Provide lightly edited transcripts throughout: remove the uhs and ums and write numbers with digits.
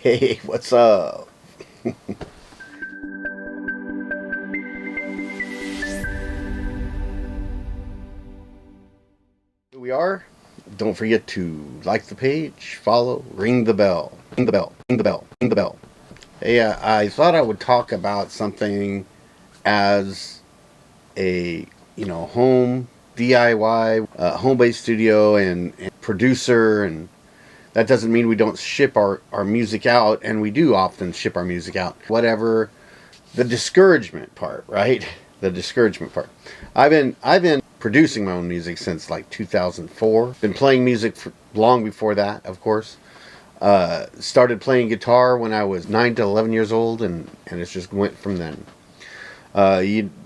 Hey, what's up? Here we are. Don't forget to like the page, follow, ring the bell, ring the bell, ring the bell, ring the bell. Hey, I thought I would talk about something as a home DIY, home-based studio and producer, and that doesn't mean we don't ship our music out, and we do often ship our music out. Whatever the discouragement part, right? The discouragement part. I've been producing my own music since like 2004. Been playing music for long before that, of course. Started playing guitar when I was 9 to 11 years old, and it just went from then.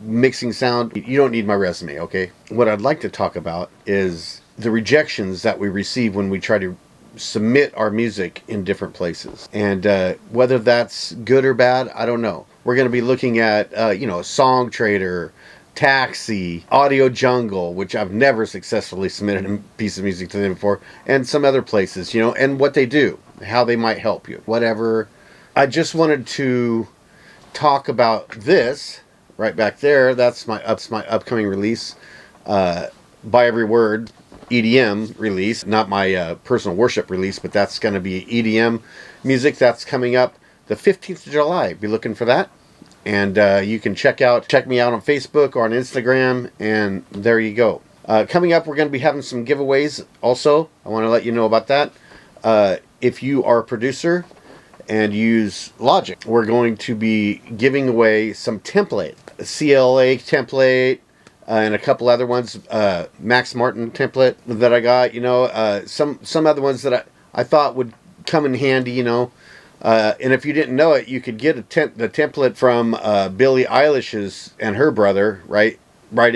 Mixing sound, you don't need my resume, okay? What I'd like to talk about is the rejections that we receive when we try to submit our music in different places. And whether that's good or bad, I don't know. We're going to be looking at, Songtradr, Taxi, Audio Jungle, which I've never successfully submitted a piece of music to them before, and some other places, and what they do, how they might help you, whatever. I just wanted to talk about this right back there. That's my upcoming release, By Every Word EDM release, not my personal worship release, but that's going to be EDM music. That's coming up the 15th of July. Be looking for that. And you can check me out on Facebook or on Instagram, and there you go. Coming up, we're going to be having some giveaways also. I want to let you know about that. If you are a producer and use Logic, we're going to be giving away some template, a CLA template, and a couple other ones, Max Martin template that I got, some other ones that I thought would come in handy, and if you didn't know it, you could get the template from Billie Eilish's and her brother, right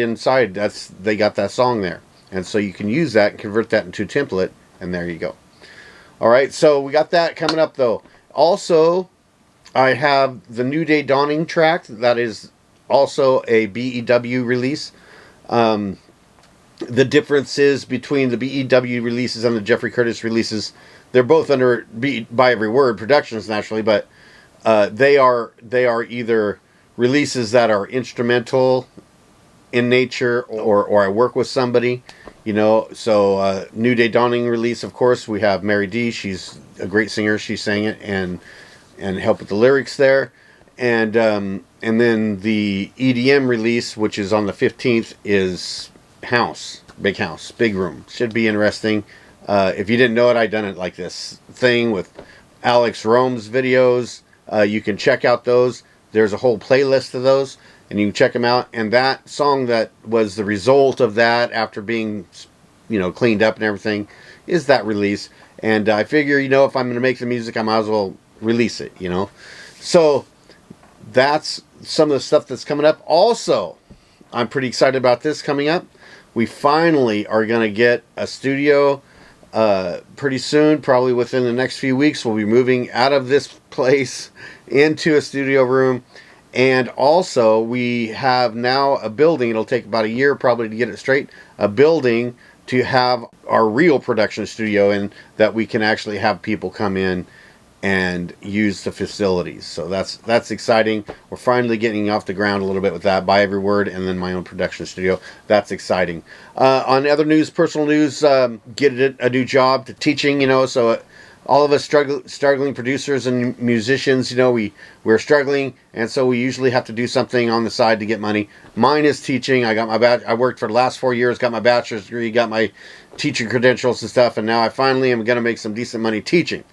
inside. They got that song there, and so you can use that and convert that into a template, and there you go. All right, so we got that coming up though. Also, I have the New Day Dawning track that is also a BEW release. The differences between the BEW releases and the Jeffery Curtis releases, they're both under By Every Word Productions, naturally, but they are either releases that are instrumental in nature, or I work with somebody, So New Day Dawning release, of course, we have Mary D. She's a great singer. She sang it and helped with the lyrics there. And then the EDM release, which is on the 15th, is Big Room. Should be interesting. If you didn't know it, I done it like this thing with Alex Rome's videos. You can check out those. There's a whole playlist of those, and you can check them out. And that song that was the result of that, after being, cleaned up and everything, is that release. And I figure, if I'm going to make the music, I might as well release it, So that's some of the stuff that's coming up. Also, I'm pretty excited about this coming up. We finally are going to get a studio pretty soon, probably within the next few weeks. We'll be moving out of this place into a studio room. And also, we have now a building. It'll take about a year probably to get it straight. A building to have our real production studio in, that we can actually have people come in and use the facilities. So that's exciting. We're finally getting off the ground a little bit with that, By Every Word, and then my own production studio. That's exciting. On other news, personal news, get a new job to teaching, so all of us struggling producers and musicians, we're struggling, and so we usually have to do something on the side to get money. Mine is teaching. I worked for the last 4 years, got my bachelor's degree, got my teaching credentials and stuff, and now I finally am going to make some decent money teaching.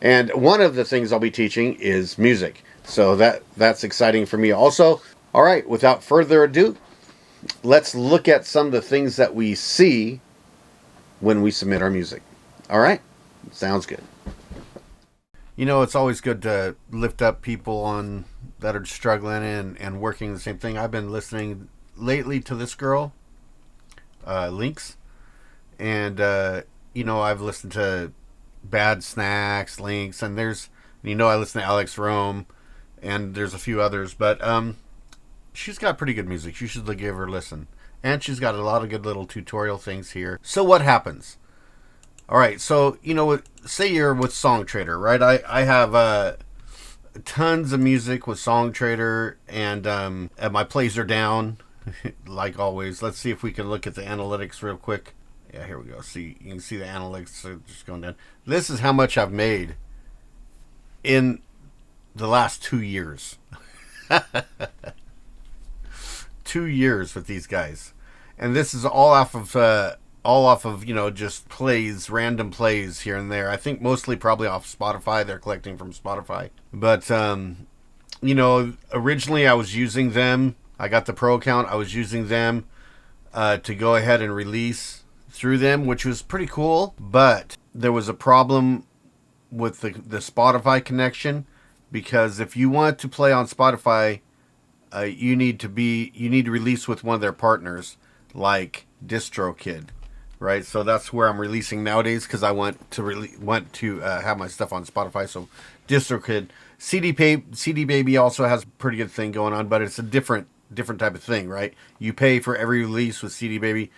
And one of the things I'll be teaching is music. So that's exciting for me also. All right, without further ado, let's look at some of the things that we see when we submit our music. All right, sounds good. It's always good to lift up people that are struggling and working the same thing. I've been listening lately to this girl, Lynx, and I've listened to Bad Snacks, Lynx, and there's, I listen to Alex Rome, and there's a few others, but she's got pretty good music. You should give her a listen. And she's got a lot of good little tutorial things here. So what happens? All right, so say you're with Songtradr, right? I have tons of music with Songtradr, and my plays are down, like always. Let's see if we can look at the analytics real quick. Yeah, here we go. See, you can see the analytics are just going down. This is how much I've made in the last 2 years. 2 years with these guys, and this is all off of just plays, random plays here and there. I think mostly probably off Spotify. They're collecting from Spotify, but originally I was using them. I got the pro account. I was using them to go ahead and release through them, which was pretty cool. But there was a problem with the Spotify connection, because if you want to play on Spotify, you need to release with one of their partners, like DistroKid, right? So that's where I'm releasing nowadays, because I want to have my stuff on Spotify. So DistroKid, CD Baby also has a pretty good thing going on, but it's a different type of thing, right? You pay for every release with CD Baby,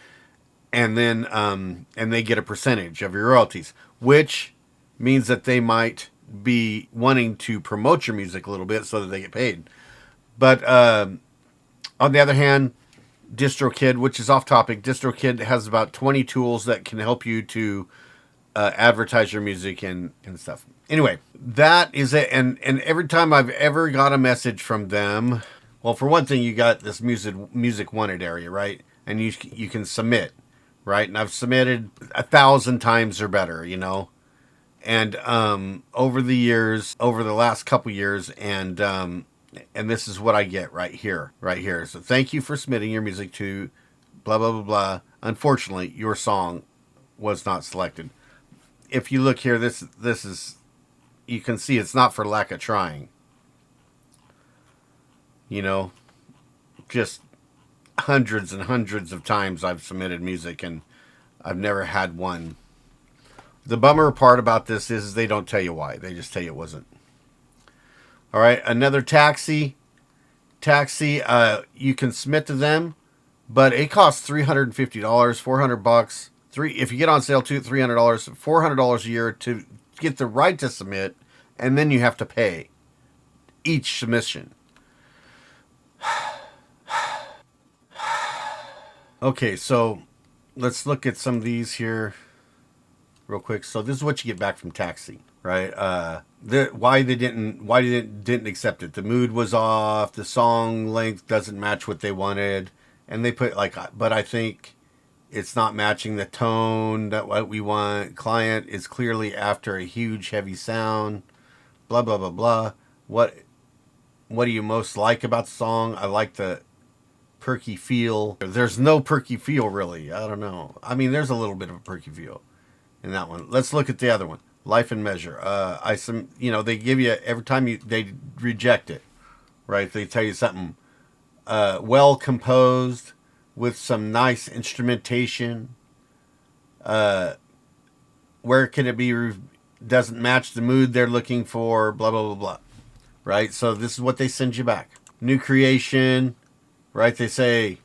and then and they get a percentage of your royalties, which means that they might be wanting to promote your music a little bit so that they get paid. But on the other hand, DistroKid, which is off topic, DistroKid has about 20 tools that can help you to advertise your music and stuff. Anyway, that is it. And every time I've ever got a message from them, well, for one thing, you got this music wanted area, right? And you can submit, right? And I've submitted 1,000 times or better, And over the last couple years, and this is what I get right here. So thank you for submitting your music to blah, blah, blah, blah. Unfortunately, your song was not selected. If you look here, this is, you can see it's not for lack of trying. Just hundreds and hundreds of times I've submitted music, and I've never had one. The bummer part about this is they don't tell you why. They just tell you it wasn't. All right, another Taxi, you can submit to them, but it costs $350, $400. If you get on sale too, $300, $400 a year to get the right to submit, and then you have to pay each submission. Okay, so let's look at some of these here real quick. So this is what you get back from Taxi, right? Why they didn't accept it. The mood was off. The song length doesn't match what they wanted, and they put but I think it's not matching the tone that what we want. Client is clearly after a huge heavy sound. Blah blah blah blah. What do you most like about the song? I like the perky feel. There's no perky feel, really. I don't know. I mean, there's a little bit of a perky feel in that one. Let's look at the other one. Life and Measure. They give you, every time they reject it, right? They tell you something well composed with some nice instrumentation. Where can it be? Doesn't match the mood they're looking for. Blah blah blah blah. Right. So this is what they send you back. New creation. Right. They say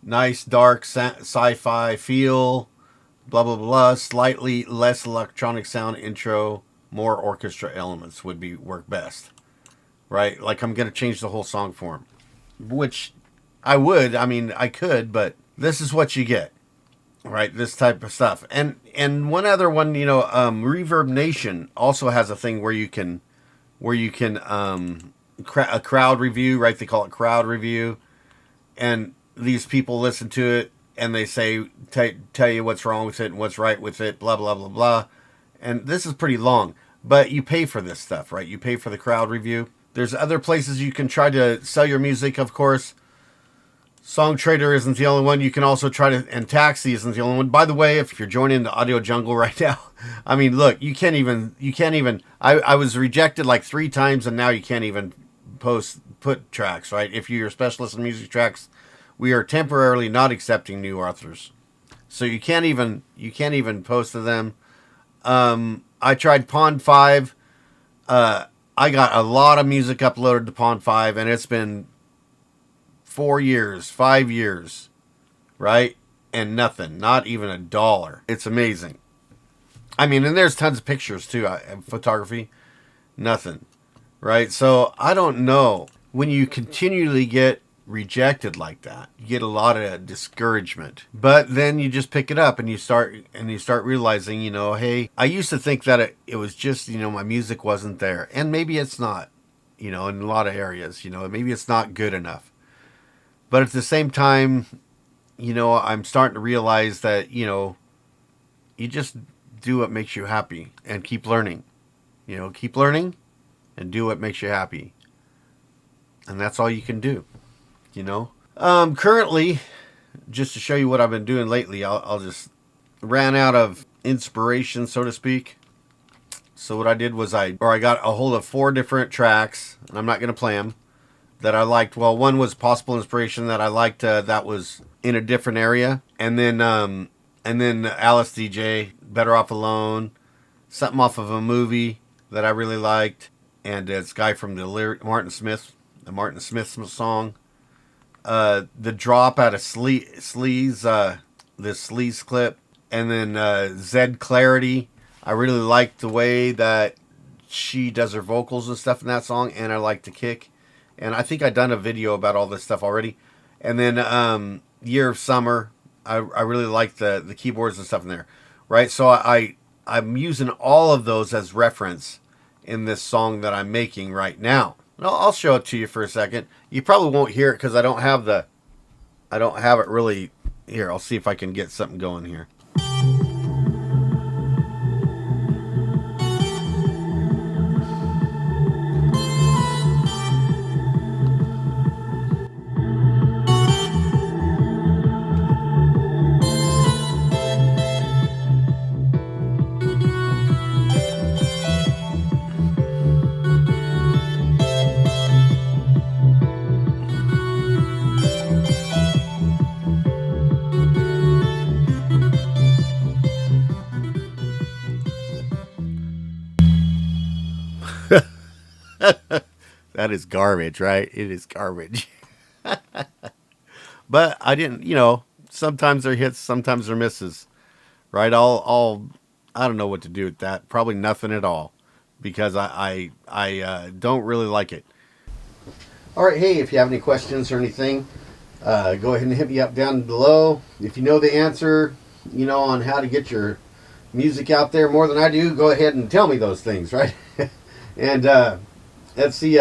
nice dark sci-fi feel. Blah, blah, blah, slightly less electronic sound intro, more orchestra elements would work best, right? Like I'm going to change the whole song form, which I would. I mean, I could, but this is what you get, right? This type of stuff. And one other one, Reverb Nation also has a thing where you can a crowd review, right? They call it crowd review, and these people listen to it, and they say, tell you what's wrong with it and what's right with it, blah, blah, blah, blah. And this is pretty long, but you pay for this stuff, right? You pay for the crowd review. There's other places you can try to sell your music, of course. Songtradr isn't the only one. You can also try to, and Taxi isn't the only one. By the way, if you're joining the Audio Jungle right now, I mean, look, you can't even, I was rejected like 3 times, and now you can't even put tracks, right? If you're a specialist in music tracks, we are temporarily not accepting new authors. So you can't even post to them. I tried Pond5. I got a lot of music uploaded to Pond5, and it's been 4 years, 5 years, right? And nothing, not even $1. It's amazing. I mean, and there's tons of pictures too. Photography, nothing, right? So I don't know. When you continually get rejected like that, you get a lot of discouragement. But then you just pick it up and you start realizing, you know, hey, I used to think that it was just, you know, my music wasn't there, and maybe it's not. You know, in a lot of areas, you know, maybe it's not good enough. But at the same time, you know, I'm starting to realize that, you know, you just do what makes you happy and keep learning. You know, keep learning and do what makes you happy. And that's all you can do, you know. Currently, just to show you what I've been doing lately, I'll just ran out of inspiration, so to speak. So what I did was I got a hold of 4 different tracks, and I'm not going to play them, that I liked. Well, one was Possible Inspiration that I liked, that was in a different area. And then Alice DJ, Better Off Alone, something off of a movie that I really liked, and it's Guy from the Martin Smith song. The drop out of Sleaze, this Sleaze clip, and then Zed Clarity. I really like the way that she does her vocals and stuff in that song, and I like the kick. And I think I've done a video about all this stuff already. And then Year of Summer, I really like the keyboards and stuff in there, right? So I'm using all of those as reference in this song that I'm making right now. And I'll show it to you for a second. You probably won't hear it because I don't have it really here. I'll see if I can get something going here. That is garbage, right? It is garbage. But I didn't, you know, sometimes they're hits, sometimes they're misses, right? I don't know what to do with that. Probably nothing at all, because I don't really like it. All right, hey, if you have any questions or anything, go ahead and hit me up down below. If you know the answer, you know, on how to get your music out there more than I do, go ahead and tell me those things, right? And let's see,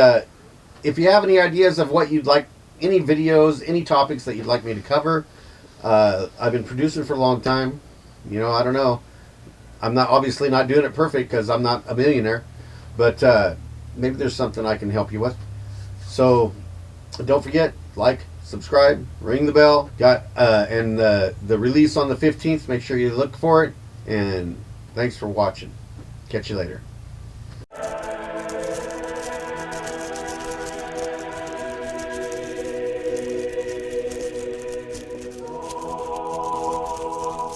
if you have any ideas of what you'd like, any videos, any topics that you'd like me to cover. I've been producing for a long time. You know, I don't know. I'm not obviously not doing it perfect because I'm not a millionaire, but maybe there's something I can help you with. So don't forget, like, subscribe, ring the bell. Got and the release on the 15th. Make sure you look for it. And thanks for watching. Catch you later.